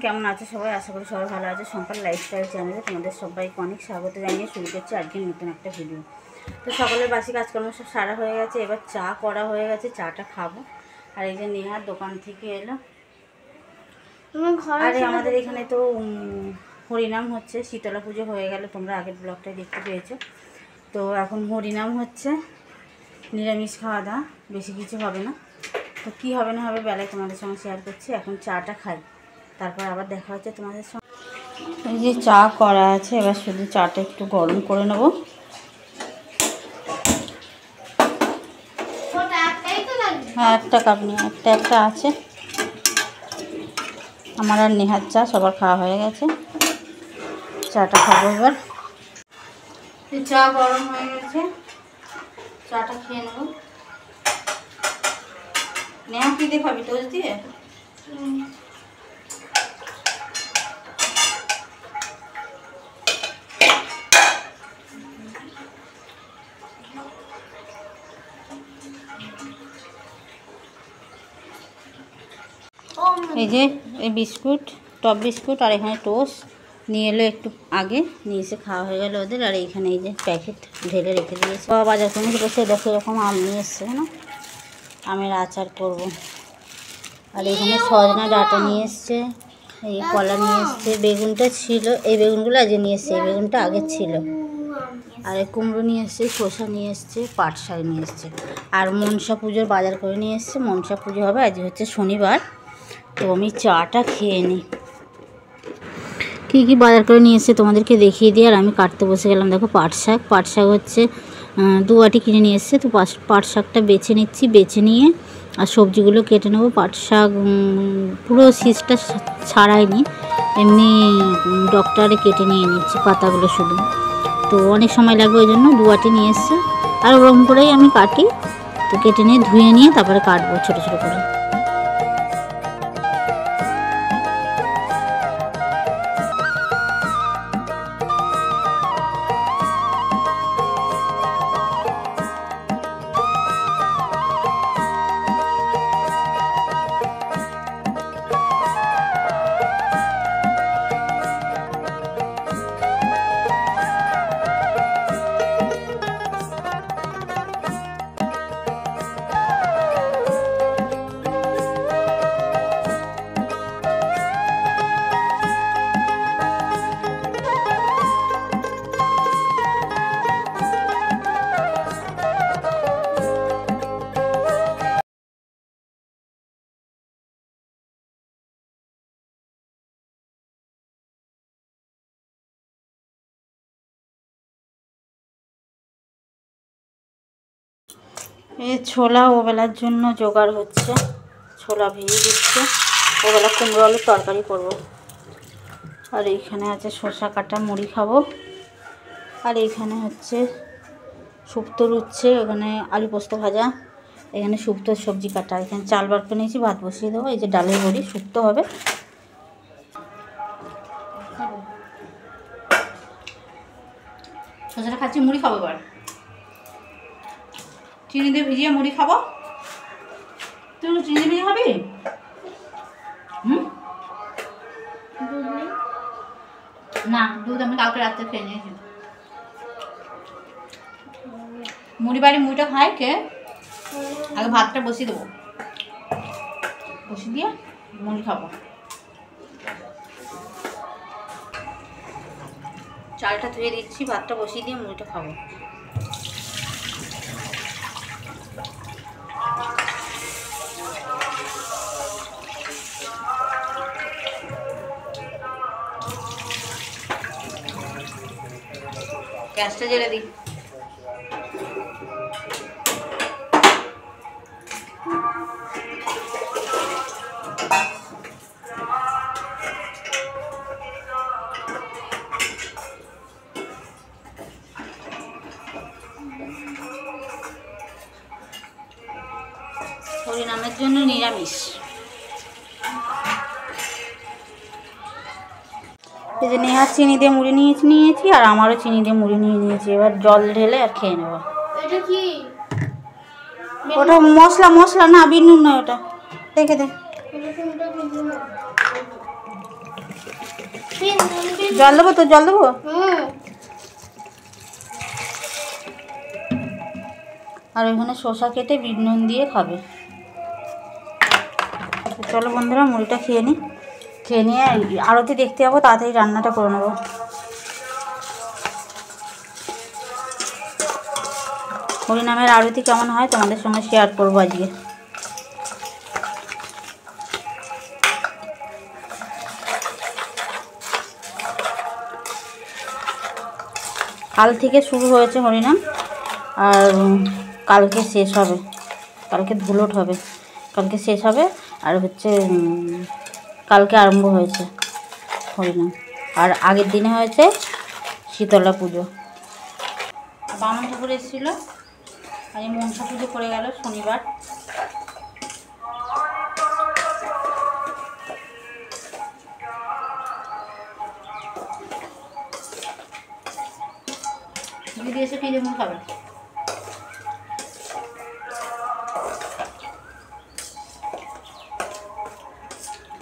কেমন আছে সবাই? আশা করি সবাই ভালো আছে। সম্পার লাইফস্টাইল চ্যানেলে তোমাদের সবাইকে অনেক স্বাগত জানিয়ে শুরু করছি আজকে নতুন একটা ভিডিও। তো সকালের বাসি কাজকর্ম সব সারা হয়ে গেছে, এবার চা করা হয়ে গেছে, চাটা খাবো। আর এই যে নেহার দোকান থেকে এলো। আরে আমাদের এখানে তো হরিনাম হচ্ছে, শীতলা পুজো হয়ে গেল, তোমরা আগের ব্লগটাই দেখতে পেয়েছো। তো এখন হরিনাম হচ্ছে, নিরামিষ খাওয়া দাওয়া, বেশি কিছু হবে না। তো কী হবে না হবে বেলায় তোমাদের সঙ্গে শেয়ার করছি। এখন চাটা খাই, তারপর আবার দেখা হচ্ছে তোমাদের সঙ্গে। এই যে চা করা আছে, এবার শুধু চাটা একটু গরম করে নেব। হ্যাঁ, একটা কাপ নিয়ে একটা আছে আমার। আর নেহার চা সবার খাওয়া হয়ে গেছে, চাটা খাবো এবার। চা গরম হয়ে গেছে, চাটা খেয়ে নেব। নেহা কি দিয়ে খাবি? টোস্ট দিয়ে? এই যে এই বিস্কুট, টপ বিস্কুট, আর এখানে টোস্ট নিয়ে এলো একটু আগে, নিয়ে এসে খাওয়া হয়ে গেল ওদের। আর এইখানে এই যে প্যাকেট ঢেলে রেখে দিয়েছে। বাবা বাজার করে বসে দেখো, এরকম আম নিয়ে এসছে না, আমের আচার করব। আর এখানে সজনা ডাঁটা নিয়ে এসছে, এই কলা নিয়ে এসছে, বেগুনটা ছিল, এই বেগুনগুলো আজ নিয়ে এসছে, এই বেগুনটা আগে ছিল। আর এই কুমড়ো নিয়ে এসছে, শসা নিয়ে এসছে, পাট শাক নিয়ে এসছে। আর মনসা পুজোর বাজার করে নিয়ে এসছে, মনসা পুজো হবে, আজ হচ্ছে শনিবার। তো আমি চাটা খেয়ে নিই। কী কী বাজার করে নিয়ে এসছে তোমাদেরকে দেখিয়ে দিই। আর আমি কাটতে বসে গেলাম। দেখো পাট শাক হচ্ছে 2 বাটি কিনে নিয়ে এসছে। তো পাট শাকটা বেছে নিচ্ছি, বেছে নিয়ে আর সবজিগুলো কেটে নেবো। পাট শাক পুরো শীষটা ছাড়াইনি, এমনি ডক্টরে কেটে নিয়ে নিচ্ছি পাতাগুলো শুধু। তো অনেক সময় লাগবে, ওই জন্য 2 বাটি নিয়ে এসছে। আর ওরকম করেই আমি কাটি। তো কেটে নিয়ে ধুয়ে নিয়ে তারপরে কাটবো ছোটো ছোটো করে। এই ছোলা ওবেলার জন্য জোগাড় হচ্ছে, ছোলা ভেজে দিচ্ছে। ওবেলা কুমড়ো আলুর তরকারি করব। আর এইখানে আছে শসা কাটা, মুড়ি খাবো। আর এইখানে হচ্ছে শুক্তো রুচ্ছে, ওখানে আলু পোস্ত ভাজা, এখানে শুক্তোর সবজি কাটা। এখানে চাল বার করে নিয়েছি, ভাত বসিয়ে দেবো। এই যে ডালের বড়ি, শুক্তো হবে। শসাটা খাচ্ছি, মুড়ি খাবো এবার। চিনি দিয়ে ভিজিয়ে মুড়ি খাবো। তুই চিনি দিয়ে খাবি? না, দুধ আমি কালকে রাত্রে খেয়ে নিয়েছি। মুড়ি বাড়ি মুড়িটা খাই, কে আগে ভাতটা বসিয়ে দেবো, বসিয়ে দিয়ে মুড়ি খাবো। চালটা ধুয়ে দিচ্ছি, ভাতটা বসিয়ে দিয়ে মুড়িটা খাবো। গ্যাসটা জ্বেলে দিই। হরিনামের জন্য নিরামিষ। এই যে নেহার চিনি দিয়ে মুড়ি নিয়েছি, আর আমারও চিনি দিয়ে মুড়ি নিয়েছি। এবার জল ঢেলে আর খেয়ে নেব। এটা কি? ওটা মশলা না, বিনুন নয় ওটা। দেখে দে। জল দেবো তো, জল দেবো। আর ওইখানে শসা কেটে বিট নুন দিয়ে খাবে। চলো বন্ধুরা মুড়িটা খেয়ে নিই, খেয়ে নিয়ে আরতি দেখতে যাবো, তাড়াতাড়ি রান্নাটা করে নেবো। হরিনামের আরতি কেমন হয় তোমাদের সঙ্গে শেয়ার করবো আজকে। কাল থেকে শুরু হয়েছে হরিনাম, আর কালকে শেষ হবে, কালকে ধুলোট হবে, কালকে শেষ হবে। আর হচ্ছে কালকে আরম্ভ হয়েছে হরিনাম, আর আগের দিনে হয়েছে শীতলা পুজো। বামন ঠাকুর এসেছিলো, আজ মনসা পুজো করে গেল শনিবার। দিদি এসে কি যেমন খাবে।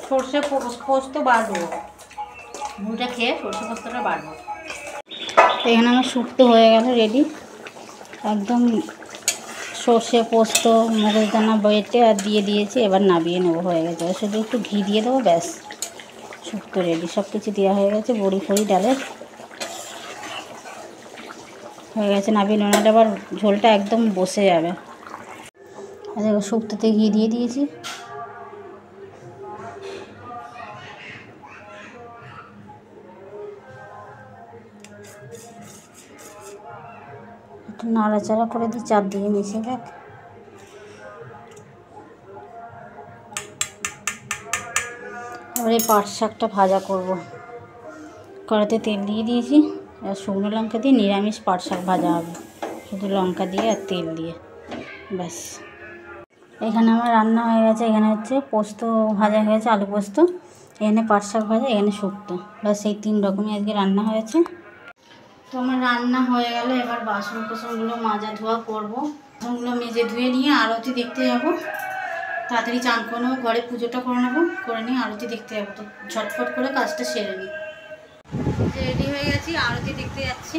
সর্ষে পোস্ত বাড়বো, মুড়িটা খেয়ে সর্ষে পোস্তটা বাড়বো। এখানে আমার শুক্তো হয়ে গেল রেডি, একদম সর্ষে পোস্ত মগজদানা বেটে আর দিয়ে দিয়েছি, এবার নামিয়ে নেবো, হয়ে গেছে। শুধু একটু ঘি দিয়ে দেবো, ব্যাস শুক্তো রেডি। সব কিছু দেওয়া হয়ে গেছে, বড়ি ফড়ি ডালের হয়ে গেছে, নামিয়ে নোনাটা আবার ঝোলটা একদম বসে যাবে। দেখো শুক্তোতে ঘি দিয়ে দিয়েছি, একটু নাড়াচাড়া করে দিই, চারদিকে মিশে দেখ। এবার এই পাট শাকটা ভাজা করব, কড়াতে তেল দিয়ে দিয়েছি, আর শুকনো লঙ্কা দিয়ে নিরামিষ পাট শাক ভাজা হবে, শুধু লঙ্কা দিয়ে আর তেল দিয়ে, ব্যাস। এখানে আমার রান্না হয়ে গেছে, এখানে হচ্ছে পোস্ত ভাজা হয়েছে, আলু পোস্ত, এখানে পাট শাক ভাজা, এখানে শুক্তো, ব্যাস এই 3 রকমই আজকে রান্না হয়েছে। তো আমার রান্না হয়ে গেল, এবার বাসন কোসনগুলো মাজা ধোয়া করবো। বাসনগুলো মেজে ধুয়ে নিয়ে আরতি দেখতে যাবো, তাড়াতাড়ি চান করে নেবো, ঘরে পুজোটা করে নেবো, করে নিয়ে আরতি দেখতে যাবো। তো ঝটফট করে কাজটা সেরে নিই। রেডি হয়ে গেছি, আরতি দেখতে যাচ্ছি,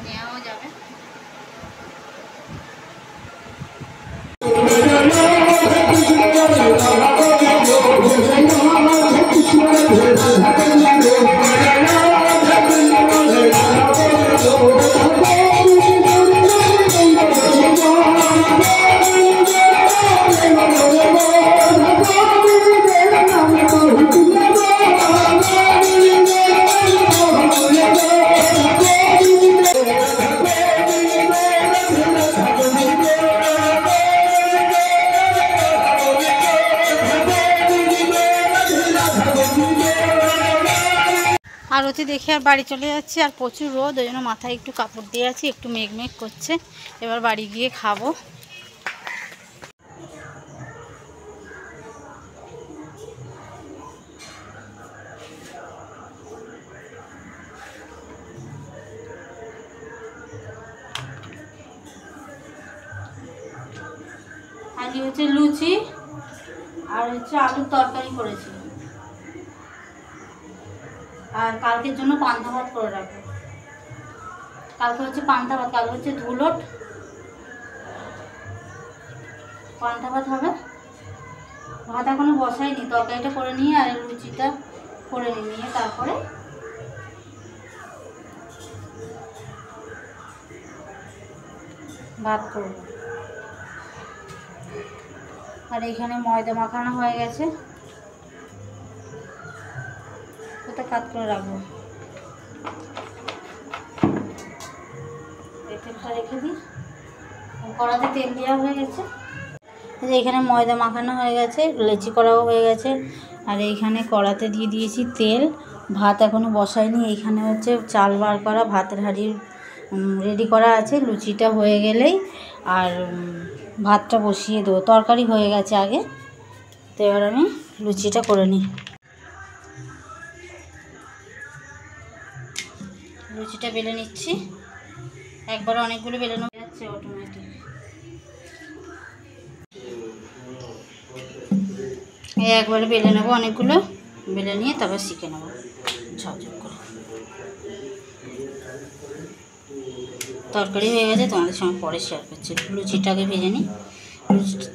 নেওয়াও যাবে। আরতি দেখে আর বাড়ি চলে যাচ্ছি, আর প্রচুর রোদ, ওই জন্য মাথায় একটু কাপড় দিয়ে আছি, একটু মেঘমেঘ করছে। এবার বাড়ি গিয়ে খাবো। আজকে হচ্ছে লুচি আর হচ্ছে আলুর তরকারি করেছি, আর কালকের জন্য পান্তা ভাত করে রাখবো। কালকে হচ্ছে পান্তা ভাত, কালকে হচ্ছে ধুলোট, পান্তা ভাত হবে। ভাত এখনো বসাইনি, তরকারিটা করে নিয়ে আর লুচিটা করে নিয়ে তারপরে ভাত করব। আর এইখানে ময়দা মাখানো হয়ে গেছে, ওটা কাট করে রাখবো। তেলটা রেখে দিই, কড়াতে তেল দেওয়া হয়ে গেছে। এখানে ময়দা মাখানো হয়ে গেছে, লেচি করাও হয়ে গেছে, আর এইখানে কড়াতে দিয়ে দিয়েছি তেল। ভাত এখনও বসাইনি, এইখানে হচ্ছে চাল বার করা, ভাতের হাঁড়ি রেডি করা আছে। লুচিটা হয়ে গেলেই আর ভাতটা বসিয়ে দেবো, তরকারি হয়ে গেছে আগে। তো এবার আমি লুচিটা করে নিই। লুচিটা বেলে নিচ্ছি, একবারে অনেকগুলো বেলে নেওয়া যাচ্ছে অটোমেটিক। একবারে বেলে নেবো অনেকগুলো, বেলে নিয়ে তারপর শিখে নেব ঝরঝর করে। তরকারি হয়ে গেছে, তোমাদের সঙ্গে পরে শেয়ার করছি। লুচিটাকে ভেজে নিই,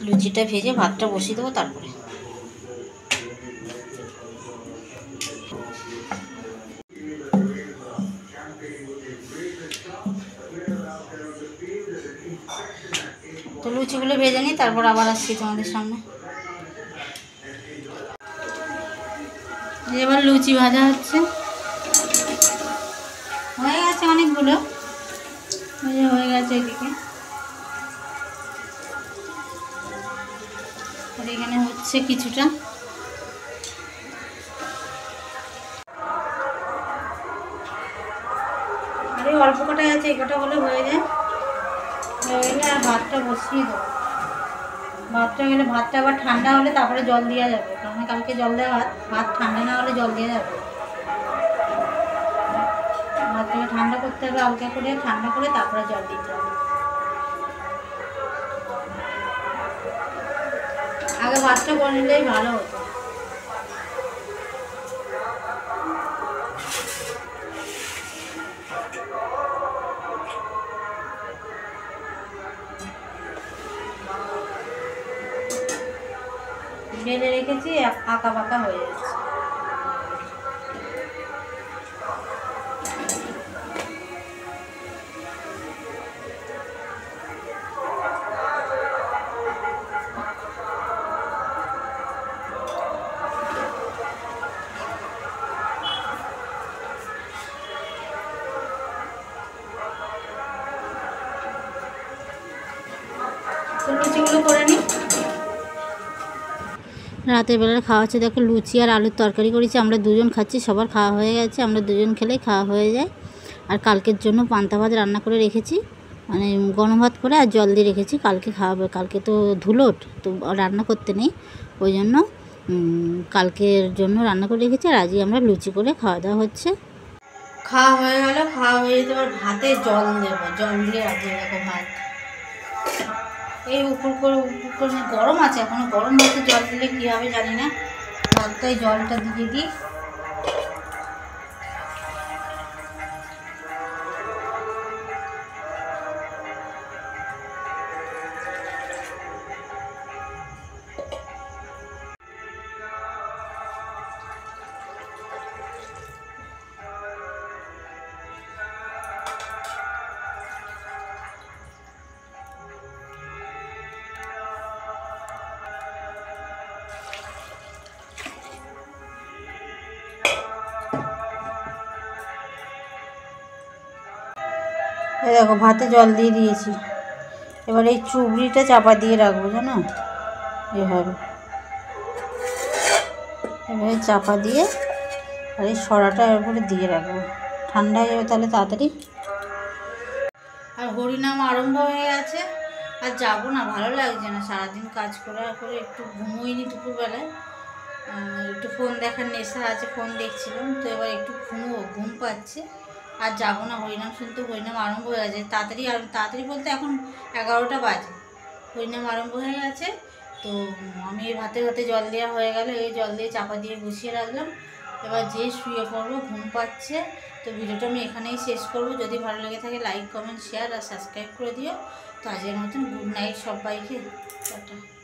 লুচিটা ভেজে ভাতটা বসিয়ে দেবো তারপরে। তো লুচিগুলো ভেজে নিই, তারপর আবার আসছি তোমাদের সামনে। এবার লুচি ভাজা হচ্ছে, হয়ে গেছে অনেকগুলো, হয়ে গেছে এদিকে। আর এখানে হচ্ছে কিছুটা। আরে অল্প কটাই আছে, এই কটা হলে হয়ে যায়। হয়ে গেলে আর ভাতটা বসিয়ে দেবো। ভাতটা গেলে, ভাতটা আবার ঠান্ডা হলে তারপরে জল দেওয়া যাবে, কারণ কালকে জল দেওয়া ভাত ঠান্ডা না হলে জল দেওয়া যাবে। ভাতটাকে ঠান্ডা করতে হবে, হালকা করে ঠান্ডা করে তারপরে জল দিতে হবে। আগে ভাতটা করে নিলেই ভালো হতো। বেলে রেখেছি, আঁকা বাঁকা হয়ে যাচ্ছে। লুচিগুলো করে নিই। রাতের বেলার খাওয়া হচ্ছে, দেখো লুচি আর আলুর তরকারি করেছি, আমরা দুজন খাচ্ছি, সবার খাওয়া হয়ে গেছে, আমরা দুজন খেলেই খাওয়া হয়ে যায়। আর কালকের জন্য পান্তা ভাত রান্না করে রেখেছি, মানে গরম ভাত করে আর জল দিয়ে রেখেছি, কালকে খাওয়াবে। কালকে তো ধুলোট, তো রান্না করতে নেই, ওই জন্য কালকের জন্য রান্না করে রেখেছি। আর আজকে আমরা লুচি করে খাওয়া দাওয়া হচ্ছে। খাওয়া হয়ে গেল, খাওয়া হয়ে যেতে এবার ভাতে জল দেবো, জল দিয়ে রাখবো। দেখো ভাত এই উপর করে গরম আছে এখনো, গরম ভাতে জল দিলে কী হবে জানি না। ভাতটাই জলটা দিয়ে দিই। এই দেখো ভাতে জল দিয়ে দিয়েছি, এবার এই চুবড়িটা চাপা দিয়ে রাখবো, জানো, এভাবে এভাবে চাপা দিয়ে আর এই সরাটা এর উপরে দিয়ে রাখবো, ঠান্ডা হয়ে যাবে তাহলে তাড়াতাড়ি। আর হরিনাম আরম্ভ হয়ে গেছে, আর যাবো না, ভালো লাগছে না, সারাদিন কাজ করার পরে একটু ঘুমোইনি দুপুরবেলায়, একটু ফোন দেখার নেশা আছে, ফোন দেখছিলাম, তো এবার একটু ঘুম পাচ্ছে, আর যাবো না হরিনাম শুনতে। হরিনাম আরম্ভ হয়ে গেছে তাড়াতাড়ি, আর তাড়াতাড়ি বলতে এখন 11টা বাজে, হরিনাম আরম্ভ হয়ে গেছে। তো আমি ভাতে ভাতে জল দেওয়া হয়ে গেল, এই জল দিয়ে চাপা দিয়ে বসিয়ে রাখলাম, এবার যে শুয়ে পড়বো, ঘুম পাচ্ছে। তো ভিডিওটা আমি এখানেই শেষ করবো, যদি ভালো লেগে থাকে লাইক কমেন্ট শেয়ার আর সাবস্ক্রাইব করে দিও। তো আজকের মতন গুড নাইট সবাইকে, টাটা।